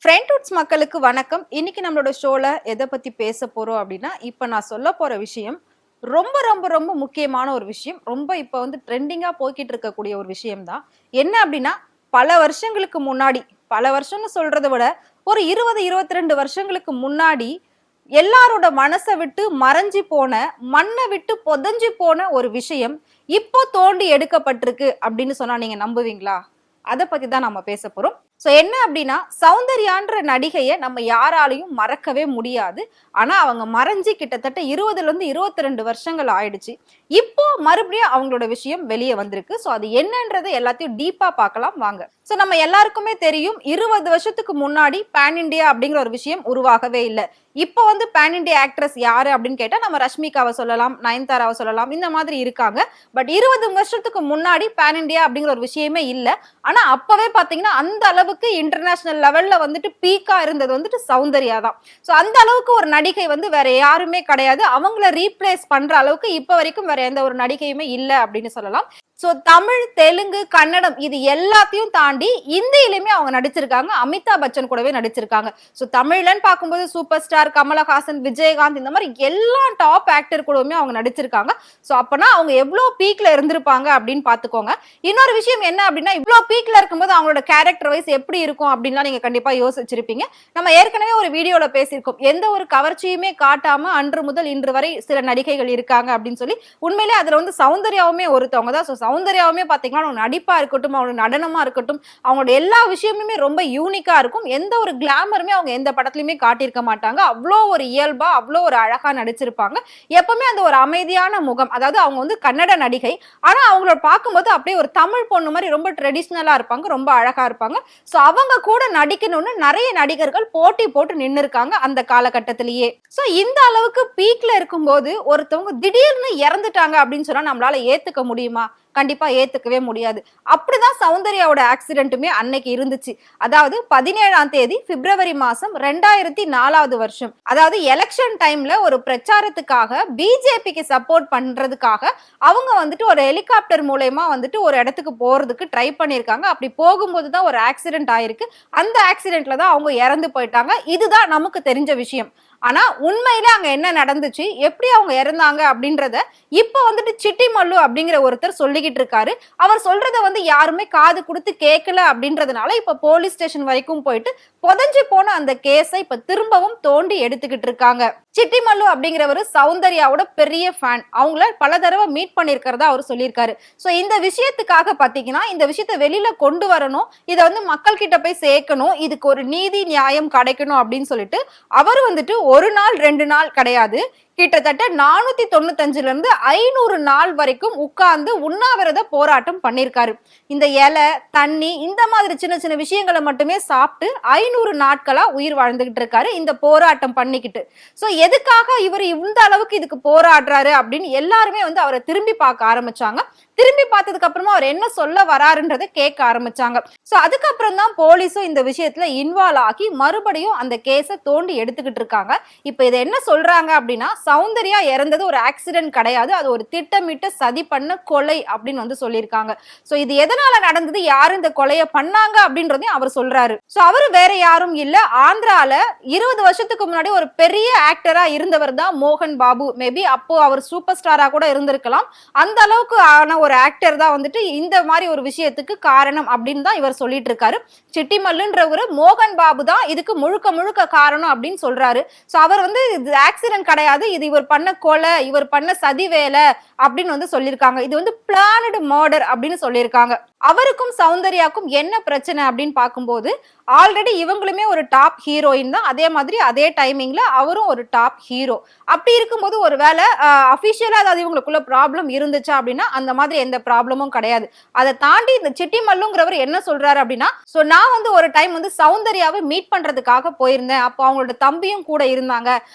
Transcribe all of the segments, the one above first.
ஃப்ரெண்ட்வுட்ஸ் மக்களுக்கு வணக்கம். இன்னைக்கு நம்மளோட ஷோல எதை பத்தி பேச போறோம் அப்படின்னா, இப்ப நான் சொல்ல போற விஷயம் ரொம்ப ரொம்ப ரொம்ப முக்கியமான ஒரு விஷயம். ரொம்ப இப்ப வந்து ட்ரெண்டிங்கா போய்க்கிட்டு இருக்கக்கூடிய ஒரு விஷயம் தான். என்ன அப்படின்னா, பல வருஷங்களுக்கு முன்னாடி, பல வருஷம்னு சொல்றத விட ஒரு 20, 22 வருஷங்களுக்கு முன்னாடி எல்லாரோட மனச விட்டு மறைஞ்சு போன, மண்ண விட்டு புதைஞ்சு போன ஒரு விஷயம் இப்போ தோண்டி எடுக்கப்பட்டிருக்கு அப்படின்னு சொன்னா நீங்க நம்புவீங்களா? அத பத்தி தான் நம்ம பேச போறோம். என்ன அப்படின்னா, சௌந்தர்யான்ற நடிகைய நம்ம யாராலயும் மறக்கவே முடியாது. ஆனா, அவங்க மறைஞ்சு கிட்டத்தட்ட 20ல இருந்து 22 வருஷங்கள் ஆயிடுச்சு. இப்போ மறுபடியும் அவங்களோட விஷயம் வெளிய வந்திருக்கு. அது என்னன்றத எல்லாத்தையும் டீப்பா பார்க்கலாம் வாங்க. நம்ம எல்லாருக்குமே தெரியும் 20 வருஷத்துக்கு முன்னாடி பான் இண்டியா அப்படிங்கிற ஒரு விஷயம் உருவாகவே இல்ல. இப்போ வந்து பான் இண்டியா ஆக்ட்ரஸ் யாரு அப்படின்னு கேட்டா நம்ம ரஷ்மிகாவ சொல்லலாம், நயன்தாராவ சொல்லலாம். இந்த மாதிரி இருக்காங்க. பட் 20 வருஷத்துக்கு முன்னாடி பான் இண்டியா அப்படிங்கிற ஒரு விஷயமே இல்ல. ஆனா அப்பவே பாத்தீங்கன்னா அந்த அளவுக்கு இன்டர்நேஷனல் லெவல்ல வந்துட்டு பீக்கா இருந்தது வந்துட்டு சௌந்தர்யா தான். அந்த அளவுக்கு ஒரு நடிகை வந்து வேற யாருமே கிடையாது. அவங்கள ரீப்ளேஸ் பண்ற அளவுக்கு இப்ப வரைக்கும் வேற எந்த ஒரு நடிகையுமே இல்ல அப்படின்னு சொல்லலாம். தமிழ், தெலுங்கு, கன்னடம் இது எல்லாத்தையும் தாண்டி இந்தியிலுமே அவங்க நடிச்சிருக்காங்க. அமிதாப் பச்சன் கூடவே நடிச்சிருக்காங்க. தமிழ்லன்னு பார்க்கும்போது சூப்பர் ஸ்டார் கமலஹாசன், விஜயகாந்த் இந்த மாதிரி எல்லா டாப் ஆக்டர் கூடவுமே அவங்க நடிச்சிருக்காங்க. அப்பனா அவங்க எவ்வளவு பீக்ல இருந்திருப்பாங்க அப்படின்னு பாத்துக்கோங்க. இன்னொரு விஷயம் என்ன அப்படின்னா, இவ்வளவு பீக்ல இருக்கும்போது அவங்களோட கேரக்டர் வைஸ் எப்படி இருக்கும் அப்படின்லாம் நீங்க கண்டிப்பா யோசிச்சிருப்பீங்க. நம்ம ஏற்கனவே ஒரு வீடியோல பேசியிருக்கோம். எந்த ஒரு கவர்ச்சியுமே காட்டாம அன்று முதல் இன்று வரை சில நடிகைகள் இருக்காங்க அப்படின்னு சொல்லி. உண்மையிலே அதுல வந்து சௌந்தர்யாவுமே ஒருத்தவங்க தான். சௌந்தர்யாவுமே பாத்தீங்கன்னா அவங்க நடிப்பா இருக்கட்டும், அவங்க நடனமா இருக்கட்டும், அவங்களோட எல்லா விஷயமுமே ரொம்ப யூனிக்கா இருக்கும். எந்த ஒரு கிளாமருமே அவங்க எந்த படத்துலயுமே காட்டியிருக்க மாட்டாங்க. அவ்வளோ ஒரு இயல்பா, அவ்வளோ ஒரு அழகா நடிச்சிருப்பாங்க. எப்பவுமே அந்த ஒரு அமைதியான முகம். அதாவது அவங்க வந்து கன்னட நடிகை. ஆனா அவங்கள பார்க்கும்போது அப்படியே ஒரு தமிழ் பொண்ணு மாதிரி ரொம்ப ட்ரெடிஷ்னலா இருப்பாங்க, ரொம்ப அழகா இருப்பாங்க. அவங்க கூட நடிக்கணும்னு நிறைய நடிகர்கள் போட்டி போட்டு நின்னு இருக்காங்க அந்த காலகட்டத்திலேயே. இந்த அளவுக்கு பீக்ல இருக்கும்போது ஒருத்தவங்க திடீர்னு இறந்துட்டாங்க அப்படின்னு சொன்னா நம்மளால ஏத்துக்க முடியுமா? கண்டிப்பா ஏத்துக்கவே முடியாது. அப்படிதான் சௌந்தர்யாவோட ஆக்சிடென்ட்டுமே அன்னைக்கு இருந்துச்சு. அதாவது 17ஆம் தேதி பிப்ரவரி மாசம் 2004வது வருஷம். அதாவது எலெக்ஷன் டைம்ல ஒரு பிரச்சாரத்துக்காக பிஜேபிக்கு சப்போர்ட் பண்றதுக்காக அவங்க வந்துட்டு ஒரு ஹெலிகாப்டர் மூலமா வந்துட்டு ஒரு இடத்துக்கு போறதுக்கு ட்ரை பண்ணிருக்காங்க. அப்படி போகும்போது தான் ஒரு ஆக்சிடென்ட் ஆயிருக்கு. அந்த ஆக்சிடென்ட்ல தான் அவங்க இறந்து போயிட்டாங்க. இதுதான் நமக்கு தெரிஞ்ச விஷயம். ஆனா உண்மையில அங்க என்ன நடந்துச்சு, எப்படி அவங்க இறந்தாங்க அப்படின்றத இப்ப வந்துட்டு சிட்டி மல்லு அப்படிங்கிற ஒருத்தர் சொல்லிக்கிட்டு இருக்காரு. அவர் சொல்றத வந்து யாருமே காது கொடுத்து கேட்கல அப்படின்றதுனால இப்ப போலீஸ் ஸ்டேஷன் வரைக்கும் போயிட்டு புதைஞ்சு போன அந்த கேஸை இப்ப திரும்பவும் தோண்டி எடுத்துக்கிட்டு இருக்காங்க. சிட்டி மல்லு அப்படிங்கிறவரு சௌந்தர்யாவோட பெரிய ஃபேன். அவங்கள பல தடவை மீட் பண்ணிருக்கிறதா அவர் சொல்லியிருக்காரு. இந்த விஷயத்துக்காக பாத்தீங்கன்னா இந்த விஷயத்த வெளியில கொண்டு வரணும், இதை வந்து மக்கள் கிட்ட போய் சேர்க்கணும், இதுக்கு ஒரு நீதி நியாயம் கிடைக்கணும் அப்படின்னு சொல்லிட்டு அவர் வந்துட்டு ஒரு நாள் 2 நாள் கிடையாது, கிட்டத்தட்ட 495ல இருந்து 500 நாள் வரைக்கும் உட்கார்ந்து உண்ணாவிரத போராட்டம் பண்ணிருக்காரு. இந்த இலை, தண்ணி இந்த மாதிரி சின்ன சின்ன விஷயங்களை மட்டுமே சாப்பிட்டு 500 நாட்களா உயிர் வாழ்ந்துகிட்டு இருக்காரு இந்த போராட்டம் பண்ணிக்கிட்டு. எதுக்காக இவர் இந்த அளவுக்கு இதுக்கு போராடுறாரு அப்படின்னு எல்லாருமே வந்து அவரை திரும்பி பார்க்க ஆரம்பிச்சாங்க. திரும்பி பார்த்ததுக்கு அப்புறமா அவர் என்ன சொல்ல வராருன்றதை கேட்க ஆரம்பிச்சாங்க. அதுக்கப்புறம் தான் போலீஸும் இந்த விஷயத்துல இன்வால்வ் ஆகி மறுபடியும் அந்த கேஸை தோண்டி எடுத்துக்கிட்டு இருக்காங்க. இப்ப இதை என்ன சொல்றாங்க அப்படின்னா, சௌந்தர்யா இறந்தது ஒரு ஆக்சிடென்ட் கிடையாது, அது ஒரு திட்டமிட்ட சதி பண்ண கொலை அப்படின்னு வந்து சொல்லியிருக்காங்க. இது எதனால நடந்தது, யாரு இந்த கொலையை பண்ணாங்க அப்படின்றதையும் அவர் சொல்றாரு. அவரு வேற யாரும் இல்ல, ஆந்திரால 20 வருஷத்துக்கு முன்னாடி ஒரு பெரிய ஆக்டரா இருந்தவர் தான் மோகன் பாபு. மேபி அப்போ அவர் சூப்பர் ஸ்டாரா கூட இருந்திருக்கலாம். அந்த அளவுக்கு ஆன ஒரு ஆக்டர் தான் வந்துட்டு இந்த மாதிரி ஒரு விஷயத்துக்கு காரணம் அப்படின்னு தான் இவர் சொல்லிட்டு இருக்காரு. சிட்டி மல்லுன்றவரு மோகன் பாபு தான் இதுக்கு முழுக்க முழுக்க காரணம் அப்படின்னு சொல்றாரு. அவர் வந்து இது ஆக்சிடென்ட் கிடையாது, இது இவர் பண்ண கொலை, இவர் பண்ண சதி வேலை அப்படின்னு வந்து சொல்லியிருக்காங்க. இது வந்து பிளானடு மர்டர் அப்படின்னு சொல்லியிருக்காங்க. அவருக்கும் சௌந்தர்யாக்கும் என்ன பிரச்சனை அப்படின்னு பார்க்கும்போது, ஆல்ரெடி இவங்களுமே ஒரு டாப் ஹீரோயின் தான், அதே மாதிரி அதே டைமிங்ல அவரும் ஒரு டாப் ஹீரோ. அப்படி இருக்கும்போது ஒருவேளை அபிஷியலா அதாவது இவங்களுக்குள்ள ப்ராப்ளம் இருந்துச்சா அப்படின்னா அந்த மாதிரி எந்த ப்ராப்ளமும் கிடையாது. அதை தாண்டி இந்த சிட்டி மல்லுங்கிறவர் என்ன சொல்றாரு அப்படின்னா, நான் வந்து ஒரு டைம் வந்து சௌந்தர்யாவை மீட் பண்றதுக்காக போயிருந்தேன். அப்போ அவங்களோட தம்பியும் கூட இருந்தாங்க.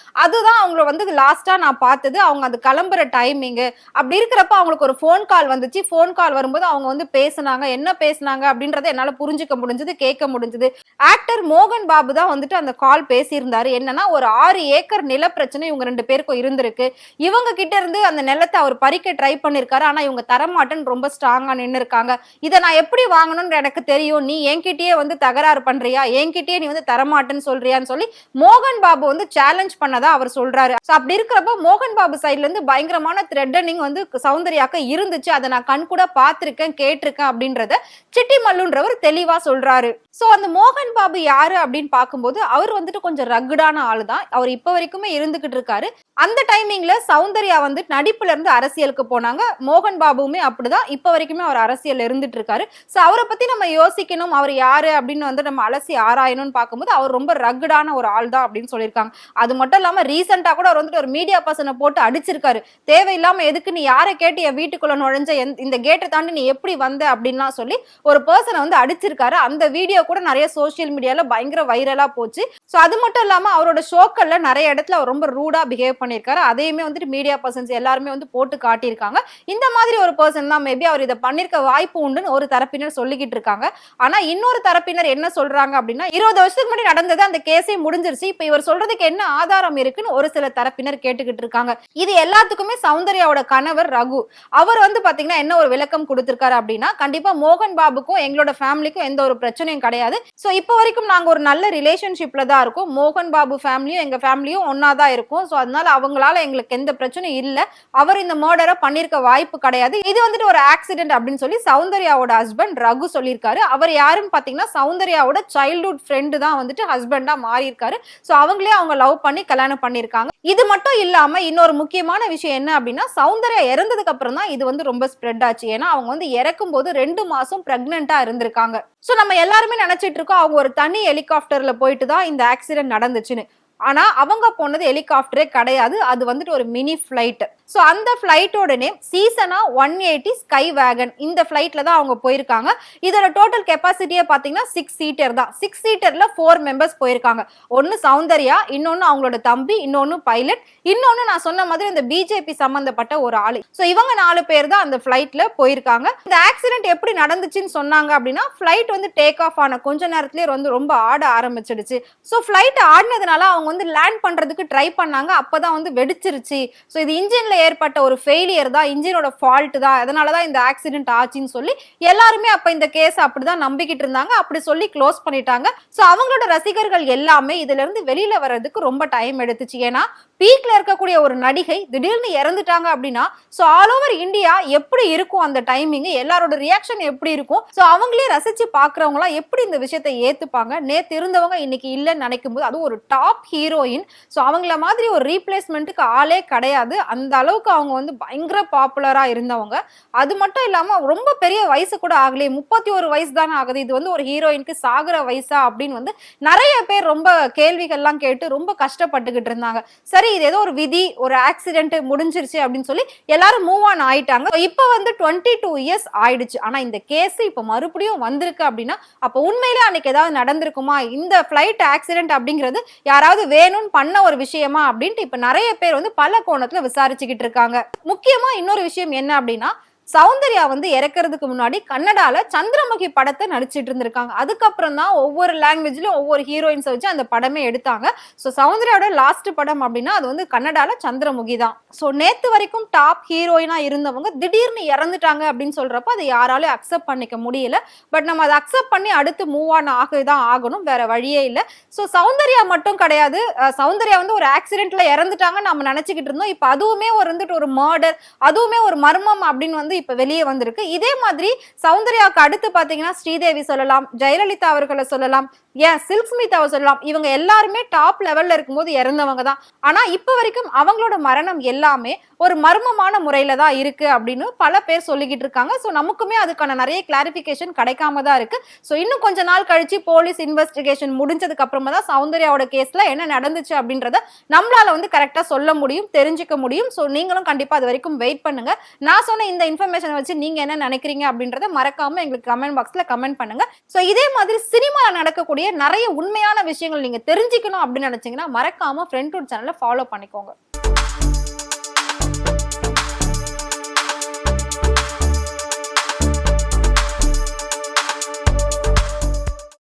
அதுதான் அவங்கள வந்து லாஸ்டா நான் பார்த்தது. அவங்க அது கிளம்புற டைமிங் அப்படி இருக்கிறப்ப அவங்களுக்கு ஒரு போன் கால் வந்துச்சு. போன் கால் வரும்போது அவங்க வந்து பேசினாங்க. பேசுனாங்க, என்ன பேசுனாங்க அப்படின்றத என்னால புரிஞ்சுக்க முடிஞ்சது, கேட்க முடிஞ்சது. ஆக்டர் மோகன் பாபு தான் வந்துட்டு அந்த கால் பேசியிருந்தாரு. என்னன்னா, ஒரு 6 ஏக்கர் நில பிரச்சனை இவங்க 2 பேருக்கும் இருந்திருக்கு. இவங்க கிட்ட இருந்து அந்த நிலத்த அவர் பறிக்க ட்ரை பண்ணியிருக்காரு. ஆனா இவங்க தரமாட்டேன்னு ரொம்ப ஸ்ட்ராங்கா நின்னுருக்காங்க. இத நான் எப்படி வாங்கணும்னு எனக்கு தெரியும். நீ என்கிட்டயே வந்து தகராறு பண்றியா? என்கிட்டயே நீ வந்து தரமாட்டேன்னு சொல்றியான்னு சொல்லி மோகன் பாபு வந்து சேலஞ்ச் பண்ணதா அவர் சொல்றாரு. சோ அப்படி இருக்கிறப்ப மோகன் பாபு சைடுல இருந்து பயங்கரமான த்ரெட்டனிங் வந்து சௌந்தர்யாக்கு இருந்துச்சு. அத நான் கண் கூட பார்த்திருக்கேன், கேட்டிருக்கேன் அப்படின்றத சிட்டி மல்லுன்றவர் தெளிவா சொல்றாரு. சோ அந்த மோகன் பாபு யாரு அப்படின்னு பார்க்கும்போது அவர் வந்துட்டு கொஞ்சம் ரக்குடான ஆளு தான். அவர் இப்ப வரைக்குமே இருந்துகிட்டு இருக்காரு. அந்த டைமிங்ல சௌந்தர்யா வந்து நடிப்புல இருந்து அரசியலுக்கு போனாங்க. மோகன் பாபுவுமே அப்படிதான். இப்ப வரைக்குமே அவர் அரசியல் இருந்துட்டு இருக்காரு. சோ அவரை பத்தி நம்ம யோசிக்கணும். அவர் யாரு அப்படின்னு வந்து நம்ம அலசி ஆராயணும்னு பார்க்கும்போது அவர் ரொம்ப ரக்குடான ஒரு ஆள் தான் அப்படின்னு சொல்லியிருக்காங்க. அது மட்டும் இல்லாம ரீசெண்டா கூட அவர் வந்துட்டு ஒரு மீடியா பர்சனை போட்டு அடிச்சிருக்காரு. தேவையில்லாம எதுக்கு நீ யாரை கேட்டு என் வீட்டுக்குள்ள நுழைஞ்ச, இந்த கேட்டை தாண்டி நீ எப்படி வந்த அப்படின்லாம் சொல்லி ஒரு பர்சனை வந்து அடிச்சிருக்காரு. அந்த வீடியோ கூட நிறைய சோசியல் மீடியால பயங்கர வைரலா போச்சு. சோ அது மட்டும் இல்லாம அவரோட ஷோக்கள்ல நிறைய இடத்துல அவர் ரொம்ப ரூடா பிஹேவ் பண்ணிருக்காரு. அதையுமே வந்துட்டு மீடியா பர்சன்ஸ் எல்லாருமே வந்து போட்டு காட்டியிருக்காங்க. இந்த மாதிரி ஒரு பர்சன் தான் மேபி அவர் இதை பண்ணிருக்க வாய்ப்பு உண்டுன்னு ஒரு தரப்பினர் சொல்லிக்கிட்டு இருக்காங்க. ஆனா இன்னொரு தரப்பினர் என்ன சொல்றாங்க அப்படின்னா 20 வருஷத்துக்கு முன்னாடி நடந்தது, அந்த கேஸே முடிஞ்சிருச்சு, இப்ப இவர் சொல்றதுக்கு என்ன ஆதாரம் இருக்குன்னு ஒரு சில தரப்பினர் கேட்டுக்கிட்டு இருக்காங்க. இது எல்லாத்துக்குமே சௌந்தர்யாவோட கணவர் ரகு அவர் வந்து பாத்தீங்கன்னா என்ன ஒரு விளக்கம் கொடுத்திருக்காரு அப்படின்னா, கண்டிப்பா மோகன் பாபுக்கும் எங்களோட ஃபேமிலிக்கும் எந்த ஒரு பிரச்சனையும் கிடையாது. சோ இப்போ வரைக்கும் நாங்க ஒரு நல்ல ரிலேஷன்ஷிப்ல தான் இருக்கோம். மோகன் பாபு ஃபேமிலியும் எங்க ஃபேமிலியும் ஒன்னா தான் இருக்கும். சோ அதனால அவங்களால எங்களுக்கு எந்த பிரச்சனையும் இல்ல. அவர் இந்த மர்டரை பண்ணிருக்க வாய்ப்பு கிடையாது. இது வந்துட்டு ஒரு ஆக்சிடென்ட் அப்படின்னு சொல்லி சௌந்தர்யாவோட ஹஸ்பண்ட் ரகு சொல்லியிருக்காரு. அவர் யாருன்னு பாத்தீங்கன்னா சௌந்தர்யாவோட சைல்ட்ஹுட் ஃப்ரெண்டு தான் வந்துட்டு ஹஸ்பண்டா மாறி இருக்காரு. சோ அவங்களே அவங்க லவ் பண்ணி கல்யாணம் பண்ணிருக்காங்க. இது மட்டும் இல்லாம இன்னொரு முக்கியமான விஷயம் என்ன அப்படின்னா, சௌந்தர்யா இறந்ததுக்கு அப்புறம் தான் இது வந்து ரொம்ப ஸ்ப்ரெட் ஆச்சு. ஏன்னா அவங்க வந்து இறக்கும் போது 2 மாசம் பிரெக்னெண்டா இருந்திருக்காங்க. சோ நம்ம எல்லாருமே நினைச்சிட்டு இருக்கோம் அவங்க ஒரு தனி ஹெலிகாப்டர்ல போயிட்டு தான் இந்த ஆக்சிடென்ட் நடந்துச்சுன்னு. ஆனா அவங்க போனது ஹெலிகாப்டரே கிடையாது. அது வந்துட்டு ஒரு மினி பிளைட். சோ அந்த பிளைட்டோட நேம் சீசனா 180 ஸ்கை வேகன். இந்த பிளைட்ல தான் அவங்க போயிருக்காங்க. இதோட டோட்டல் கெபாசிட்டியே பாத்தீங்கன்னா 6 சீட்டர் தான். 6 சீட்டர்ல 4 மெம்பர்ஸ் போயிருக்காங்க. ஒன்னு சௌந்தர்யா, இன்னொன்னு அவங்களோட தம்பி, இன்னொன்னு பைலட், இன்னொன்னு நான் சொன்ன மாதிரி இந்த பிஜேபி சம்பந்தப்பட்ட ஒரு ஆளு. சோ இவங்க 4 பேர் தான் அந்த பிளைட்ல போயிருக்காங்க. இந்த ஆக்சிடென்ட் எப்படி நடந்துச்சுன்னு சொன்னாங்க அப்படின்னா, பிளைட் வந்து டேக் ஆஃப் ஆன கொஞ்ச நேரத்திலேயே வந்து ரொம்ப ஆட ஆரம்பிச்சிடுச்சு. சோ பிளைட் ஆடினதுனால அவங்க வந்து லேண்ட் பண்றதுக்கு ட்ரை பண்ணாங்க. அப்பதான் வந்து வெடிச்சிருச்சு. சோ இது இன்ஜின்ல ஏற்பட்ட ஒரு ஃபெயிலியர் தான், இன்ஜினோட ஃபால்ட் தான், அதனாலதான் இந்த ஆக்சிடென்ட் ஆச்சுன்னு சொல்லி எல்லாருமே அப்ப இந்த கேஸ் அப்படிதான் நம்பிக்கிட்டு இருந்தாங்க. அப்படி சொல்லி க்ளோஸ் பண்ணிட்டாங்க. சோ அவங்களோட ரசிகர்கள் எல்லாமே இதுல இருந்து வெளியில வர்றதுக்கு ரொம்ப டைம் எடுத்துச்சு. ஏன்னா பீக்ல இருக்கக்கூடிய ஒரு நடிகை திடீர்னு இறந்துட்டாங்க அப்படின்னா சோ ஆல் ஓவர் இந்தியா எப்படி இருக்கும் அந்த டைமிங், எல்லாரோட ரியாக்ஷன் எப்படி இருக்கும், சோ அவங்களே ரசிச்சு பாக்குறவங்க எல்லாம் எப்படி இந்த விஷயத்தை ஏத்துப்பாங்க. நேத்து இருந்தவங்க இன்னைக்கு இல்லைன்னு நினைக்கும் போது, அதுவும் ஒரு டாப் ஹீரோயின், சோ அவங்கள மாதிரி ஒரு ரீப்ளேஸ்மெண்ட்டுக்கு ஆளே கிடையாது. அந்த அளவுக்கு அவங்க வந்து பயங்கர பாப்புலரா இருந்தவங்க. அது மட்டும் இல்லாம ரொம்ப பெரிய வயசு கூட ஆகலையே, 31 வயசு தானே ஆகுது. இது வந்து ஒரு ஹீரோயினுக்கு சாகுற வயசா அப்படின்னு வந்து நிறைய பேர் ரொம்ப கேள்விகள்லாம் கேட்டு ரொம்ப கஷ்டப்பட்டுக்கிட்டு இருந்தாங்க. சரி இது ஏதோ ஒரு விதி, ஒரு ஆக்சிடென்ட் முடிஞ்சிருச்சு அப்படின்னு சொல்லி எல்லாரும் மூவ் ஆன் ஆயிட்டாங்க. இப்ப வந்து 22 இயர்ஸ் ஆயிடுச்சு. ஆனா இந்த கேஸ் இப்ப மறுபடியும் வந்திருக்கு அப்படின்னா அப்ப உண்மையிலே அன்னைக்கு ஏதாவது நடந்திருக்குமா, இந்த பிளைட் ஆக்சிடென்ட் அப்படிங்கிறது யாராவது வேணும்னு பண்ண ஒரு விஷயமா அப்படின்ட்டு இப்ப நிறைய பேர் வந்து பல கோணத்துல விசாரிச்சுக்கிட்டு இருக்காங்க. முக்கியமா இன்னொரு விஷயம் என்ன அப்படின்னா, சௌந்தர்யா வந்து இறக்கிறதுக்கு முன்னாடி கன்னடால சந்திரமுகி படத்தை நடிச்சிட்டு இருந்திருக்காங்க. அதுக்கப்புறம் தான் ஒவ்வொரு லாங்குவேஜ்லயும் ஒவ்வொரு ஹீரோயின்ஸ் வச்சு அந்த படமே எடுத்தாங்க. சோ சௌந்தர்யாவோட லாஸ்ட் படம் அப்படின்னா அது வந்து கன்னடால சந்திரமுகி தான். சோ நேத்து வரைக்கும் டாப் ஹீரோயினா இருந்தவங்க திடீர்னு இறந்துட்டாங்க அப்படின்னு சொல்றப்ப அதை யாராலும் அக்செப்ட் பண்ணிக்க முடியல. பட் நம்ம அதை அக்செப்ட் பண்ணி அடுத்து மூவ் ஆன் ஆகதான் ஆகணும், வேற வழியே இல்லை. சோ சௌந்தர்யா மட்டும் கிடையாது, சௌந்தர்யா வந்து ஒரு ஆக்சிடென்ட்ல இறந்துட்டாங்க நம்ம நினைச்சுக்கிட்டு இருந்தோம். இப்ப அதுவுமே ஒரு வந்துட்டு ஒரு மர்டர், அதுவுமே ஒரு மர்மம் அப்படின்னு வந்து இப்ப வெளியே வந்திருக்கு. இதே மாதிரி சௌந்தர்யாவுக்கு அடுத்து பாத்தீங்கன்னா ஸ்ரீதேவி சொல்லலாம், ஜெயலலிதா அவர்களை சொல்லலாம், ஏன் சில்க் ஸ்மிதாவை சொல்லலாம். இவங்க எல்லாருமே டாப் லெவல்ல இருக்கும்போது இறந்தவங்க தான். ஆனா இப்ப வரைக்கும் அவங்களோட மரணம் எல்லாமே ஒரு மர்மமான முறையில தான் இருக்கு அப்படின்னு பல பேர் சொல்லிக்கிட்டு இருக்காங்க. சோ நமக்குமே அதுக்கான நிறைய கிளாரிபிகேஷன் கிடைக்காம தான் இருக்கு. சோ இன்னும் கொஞ்ச நாள் கழிச்சு போலீஸ் இன்வெஸ்டிகேஷன் முடிஞ்சதுக்கு அப்புறமா தான் சௌந்தர்யாவோட கேஸ்ல என்ன நடந்துச்சு அப்படின்றத நம்மளால வந்து கரெக்டா சொல்ல முடியும், தெரிஞ்சுக்க முடியும். சோ நீங்களும் கண்டிப்பா அது வரைக்கும் வெயிட் பண்ணுங்க. நான் சொன்ன இந்த இன்ஃபர்மேஷன் வச்சு நீங்க என்ன நினைக்கிறீங்க அப்படின்றத மறக்காம எங்களுக்கு கமெண்ட் பாக்ஸ்ல கமெண்ட் பண்ணுங்க. சோ இதே மாதிரி சினிமால நடக்கக்கூடிய நிறைய உண்மையான விஷயங்கள் நீங்க தெரிஞ்சுக்கணும் அப்படின்னு நினைச்சீங்கன்னா மறக்காம ஃப்ரெண்ட்ஹுட் சேனலை ஃபாலோ பண்ணிக்கோங்க.